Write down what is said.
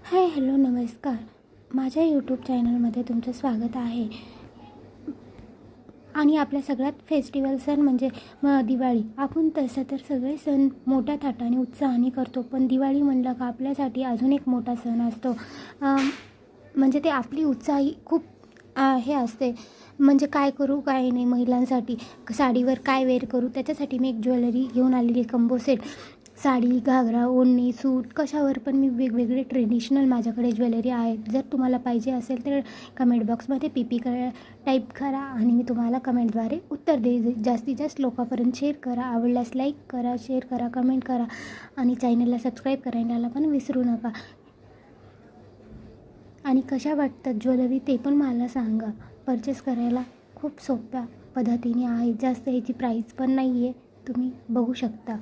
Hi hello नमस्कार. माझ्या YouTube चॅनलमध्ये तुमचं स्वागत आहे. आणि आपल्या सगळ्यात फेस्टिवल सण म्हणजे दिवाळी. आपण तसं तर सगळे सण मोठ्या थाटाने उत्साहाने करतो, पण दिवाळी म्हणलं का आपल्यासाठी अजून एक मोठा सण असतो. म्हणजे ते आपली उत्साही खूप हे असते. म्हणजे काय करू काय नाही, महिलांसाठी साडीवर काय वेअर करू, त्याच्यासाठी मी एक ज्वेलरी घेऊन आलेली कंबो सेट. साडी, घागरा, ओढणी, सूट कशावर पण मी वेगवेगळे ट्रेडिशनल माझ्याकडे ज्वेलरी आहेत. जर तुम्हाला पाहिजे असेल तर कमेंट बॉक्समध्ये PP टाईप करा आणि मी तुम्हाला कमेंटद्वारे उत्तर देईल. जास्तीत जास्त लोकांपर्यंत शेअर करा. आवडल्यास लाईक करा, शेअर करा, कमेंट करा आणि चॅनलला सबस्क्राईब करायला पण विसरू नका. आणि कशा वाटतात ज्वेलरी ते पण मला सांगा. परचेस करायला खूप सोप्या पद्धतीने आहे. जास्त ह्याची प्राईस पण नाही आहे, तुम्ही बघू शकता.